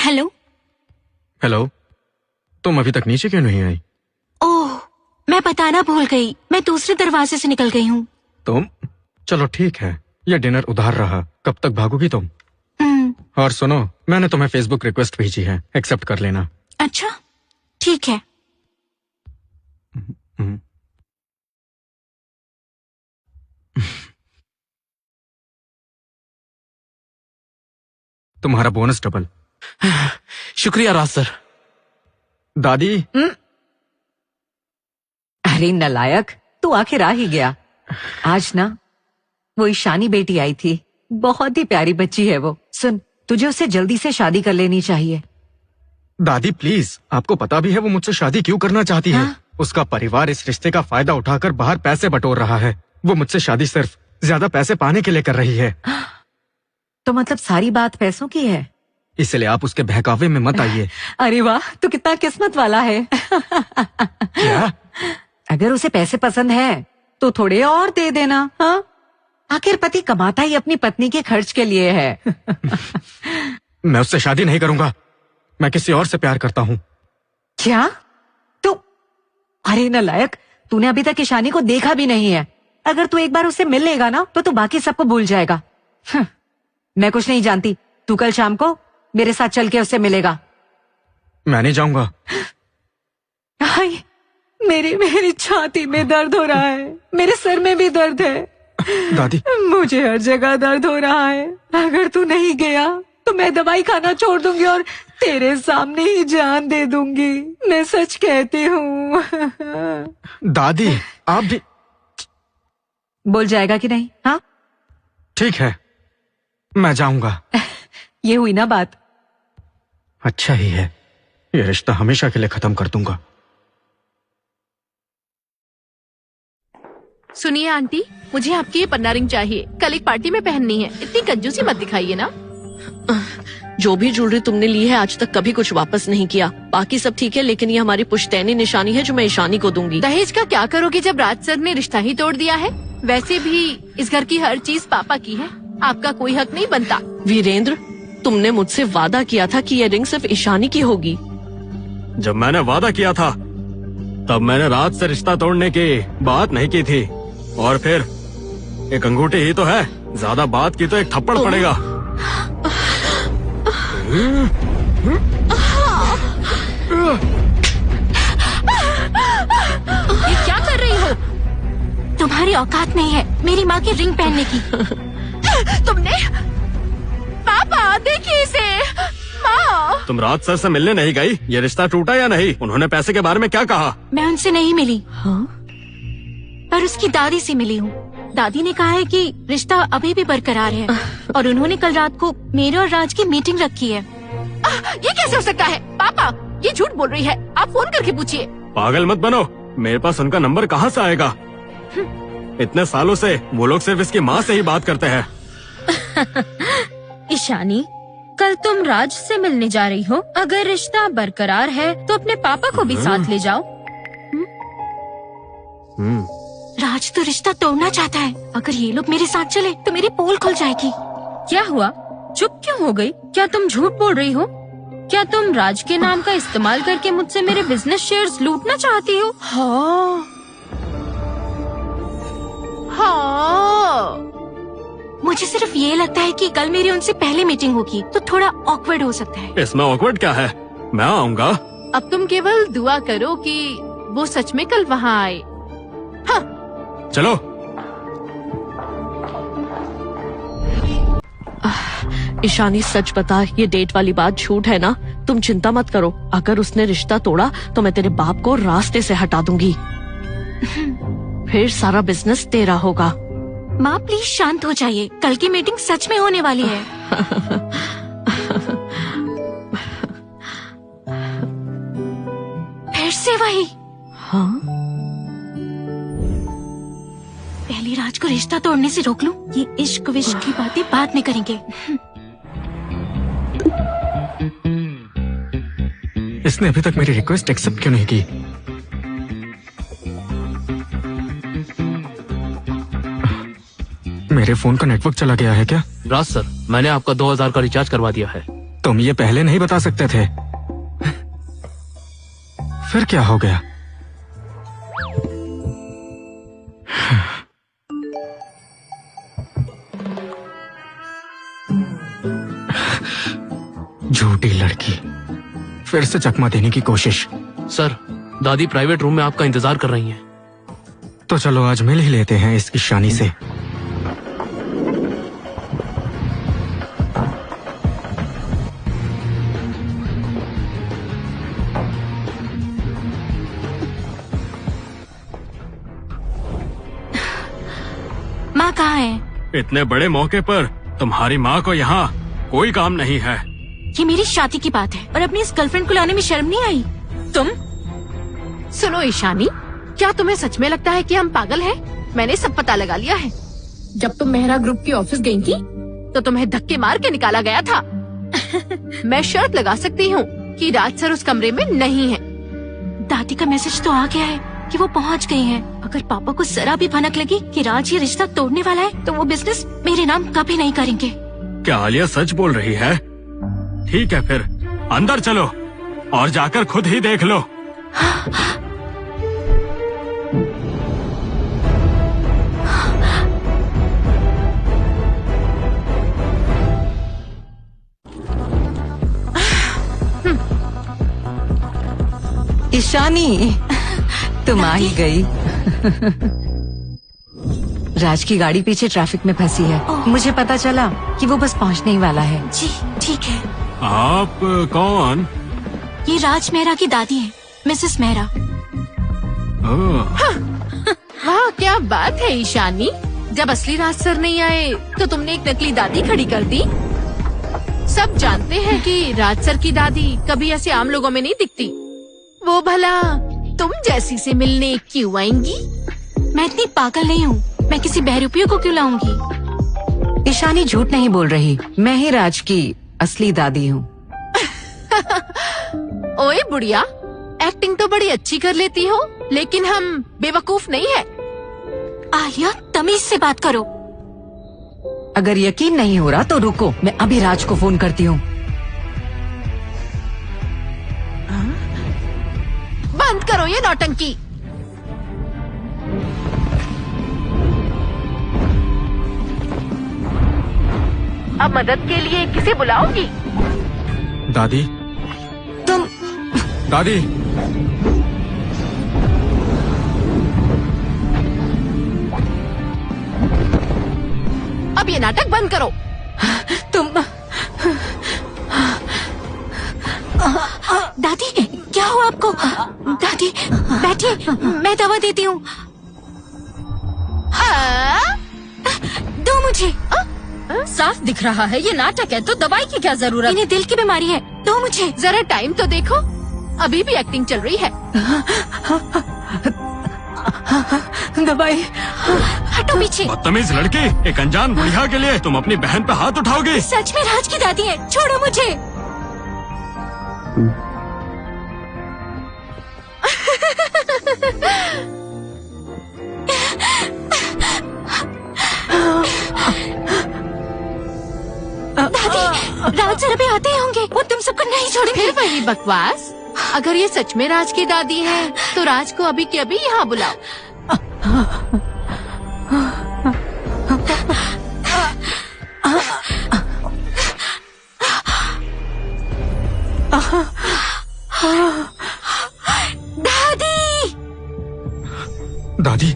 Hello. Hello, तुम अभी तक नीचे क्यों नहीं आई? ओह, मैं बताना भूल गई, मैं दूसरे दरवाजे से निकल गई हूँ। तुम? चलो ठीक है, ये डिनर उधार रहा। कब तक भागोगी तुम? और सुनो, मैंने तुम्हें फेसबुक रिक्वेस्ट भेजी है, एक्सेप्ट कर लेना। अच्छा, ठीक है। तुम्हारा बोनस डबल। शुक्रिया राज सर। दादी। अरे नलायक, तू आखिर आ ही गया। आज ना वो ईशानी बेटी आई थी, बहुत ही प्यारी बच्ची है वो। सुन, तुझे उससे जल्दी से शादी कर लेनी चाहिए। दादी प्लीज, आपको पता भी है वो मुझसे शादी क्यों करना चाहती है? उसका परिवार इस रिश्ते का फायदा उठाकर बाहर पैसे बटोर रहा है। वो मुझसे शादी सिर्फ ज्यादा पैसे पाने के लिए कर रही है। तो मतलब सारी बात पैसों की है? इसलिए आप उसके बहकावे में मत आइए। अरे वाह, तू कितना किस्मत वाला है। क्या? अगर उसे पैसे पसंद है तो थोड़े और दे देना। हाँ, आखिर पति कमाता ही अपनी पत्नी के खर्च के लिए है। मैं उससे शादी नहीं करूंगा, मैं किसी और से प्यार करता हूँ। क्या? तू? अरे नलायक, तूने अभी तक ईशानी को देखा भी नहीं है। अगर तू एक बार उससे मिल लेगा ना तो तू बाकी सबको भूल जाएगा। मैं कुछ नहीं जानती, तू कल शाम को मेरे साथ चल के उससे मिलेगा। मैं नहीं जाऊंगा। हाय, मेरी छाती में दर्द हो रहा है, मेरे सर में भी दर्द है। दादी, मुझे हर जगह दर्द हो रहा है। अगर तू नहीं गया तो मैं दवाई खाना छोड़ दूंगी और तेरे सामने ही जान दे दूंगी। मैं सच कहती हूँ। दादी आप भी बोल जाएगा कि नहीं? हाँ ठीक है, मैं जाऊंगा। ये हुई ना बात। अच्छा ही है, ये रिश्ता हमेशा के लिए खत्म कर दूंगा। सुनिए आंटी, मुझे आपकी ये पन्ना रिंग चाहिए, कल एक पार्टी में पहननी है। इतनी कंजूसी मत दिखाइए ना। जो भी ज्वेलरी तुमने ली है आज तक कभी कुछ वापस नहीं किया। बाकी सब ठीक है, लेकिन ये हमारी पुश्तैनी निशानी है जो मैं ईशानी को दूंगी। दहेज का क्या करोगे जब राज सर ने रिश्ता ही तोड़ दिया है? वैसे भी इस घर की हर चीज पापा की है, आपका कोई हक नहीं बनता। वीरेंद्र, तुमने मुझसे वादा किया था कि ये रिंग सिर्फ ईशानी की होगी। जब मैंने वादा किया था तब मैंने रात से रिश्ता तोड़ने की बात नहीं की थी। और फिर एक अंगूठी ही तो है, ज्यादा बात की तो एक थप्पड़ पड़ेगा। ये क्या कर रही हो? तुम्हारी औकात नहीं है मेरी माँ की रिंग पहनने की। तुमने? पापा देखिए इसे। माँ, तुम रात सर से मिलने नहीं गई? ये रिश्ता टूटा या नहीं? उन्होंने पैसे के बारे में क्या कहा? मैं उनसे नहीं मिली। हाँ? पर उसकी दादी से मिली हूँ। दादी ने कहा है कि रिश्ता अभी भी बरकरार है और उन्होंने कल रात को मेरे और राज की मीटिंग रखी है। ये कैसे हो सकता है? पापा, ये झूठ बोल रही है, आप फोन करके पूछिए। पागल मत बनो, मेरे पास उनका नंबर कहाँ से आएगा? इतने सालों से वो लोग सिर्फ इसकी माँ से ही बात करते हैं। ईशानी, कल तुम राज से मिलने जा रही हो। अगर रिश्ता बरकरार है तो अपने पापा को भी साथ ले जाओ। राज तो रिश्ता तोड़ना चाहता है। अगर ये लोग मेरे साथ चले तो मेरी पोल खुल जाएगी। क्या हुआ? चुप क्यों हो गई? क्या तुम झूठ बोल रही हो? क्या तुम राज के नाम का इस्तेमाल करके मुझसे मेरे बिजनेस शेयर्स लूटना चाहती हो? हाँ। मुझे सिर्फ ये लगता है कि कल मेरी उनसे पहले मीटिंग होगी तो थोड़ा ऑकवर्ड हो सकता है। इसमें ऑकवर्ड क्या है? मैं आऊंगा। अब तुम केवल दुआ करो कि वो सच में कल वहाँ आए। हाँ। चलो। ईशानी सच बता, ये डेट वाली बात झूठ है ना? तुम चिंता मत करो, अगर उसने रिश्ता तोड़ा तो मैं तेरे बाप को रास्ते से हटा दूंगी। फिर सारा बिजनेस तेरा होगा। माँ प्लीज शांत हो जाइए, कल की मीटिंग सच में होने वाली है। फिर से वही। हाँ? पहले राज को रिश्ता तोड़ने से रोक लूं, ये इश्क विश्क की बातें बाद में करेंगे। इसने अभी तक मेरी रिक्वेस्ट एक्सेप्ट क्यों नहीं की? मेरे फोन का नेटवर्क चला गया है क्या? राज सर, मैंने आपका 2000 का रिचार्ज करवा दिया है। तो तुम ये पहले नहीं बता सकते थे? फिर क्या हो गया? झूठी लड़की, फिर से चकमा देने की कोशिश। सर, दादी प्राइवेट रूम में आपका इंतजार कर रही हैं। तो चलो आज मिल ही लेते हैं इस ईशानी से। माँ कहाँ है? इतने बड़े मौके पर तुम्हारी माँ को यहाँ कोई काम नहीं है। ये मेरी शादी की बात है और अपनी इस गर्लफ्रेंड को लाने में शर्म नहीं आई? तुम सुनो ईशानी, क्या तुम्हें सच में लगता है कि हम पागल हैं? मैंने सब पता लगा लिया है। जब तुम मेहरा ग्रुप की ऑफिस गई थी तो तुम्हें धक्के मार के निकाला गया था। मैं शर्त लगा सकती हूँ कि राज सर उस कमरे में नहीं है। दादी का मैसेज तो आ गया है कि वो पहुँच गई हैं। अगर पापा को जरा भी भनक लगी कि राज ये रिश्ता तोड़ने वाला है तो वो बिजनेस मेरे नाम कभी नहीं करेंगे। क्या आलिया सच बोल रही है? ठीक है फिर अंदर चलो और जाकर खुद ही देख लो। ईशानी, तुम आ ही गई। राज की गाड़ी पीछे ट्रैफिक में फंसी है। मुझे पता चला कि वो बस पहुंचने ही वाला है। जी ठीक है। आप कौन? ये राज मेहरा की दादी है, मिसेस मेहरा। ओह, वाह क्या बात है ईशानी, जब असली राज सर नहीं आए तो तुमने एक नकली दादी खड़ी कर दी। सब जानते हैं कि राज सर की दादी कभी ऐसे आम लोगों में नहीं दिखती। वो भला तुम जैसी से मिलने क्यों आएंगी? मैं इतनी पागल नहीं हूँ, मैं किसी बहरूपियों को क्यों लाऊंगी? ईशानी झूठ नहीं बोल रही, मैं ही राज की असली दादी हूँ। ओए बुढ़िया, एक्टिंग तो बड़ी अच्छी कर लेती हो, लेकिन हम बेवकूफ नहीं है। आलिया, तमीज से बात करो। अगर यकीन नहीं हो रहा तो रुको, मैं अभी राज को फोन करती हूँ। बंद करो ये नौटंकी। अब मदद के लिए किसे बुलाओगी? दादी, तुम दादी, अब ये नाटक बंद करो। तुम दादी, क्या हुआ आपको? दादी बैठिए, मैं दवा देती हूँ। दो मुझे। साफ दिख रहा है ये नाटक है, तो दवाई की क्या जरूरत? इन्हें दिल की बीमारी है, दो मुझे। जरा टाइम तो देखो, अभी भी एक्टिंग चल रही है। दवाई। हटो पीछे। बदतमीज लड़की, एक अनजान बुढ़िया के लिए तुम अपनी बहन पे हाथ उठाओगी? सच में राज की दादी है, छोड़ो मुझे। दादी, राज सर अभी आते ही होंगे, वो तुम सबको नहीं छोड़ेंगे। फिर वही बकवास। अगर ये सच में राज की दादी है तो राज को अभी के अभी यहाँ बुलाओ। दादी, दादी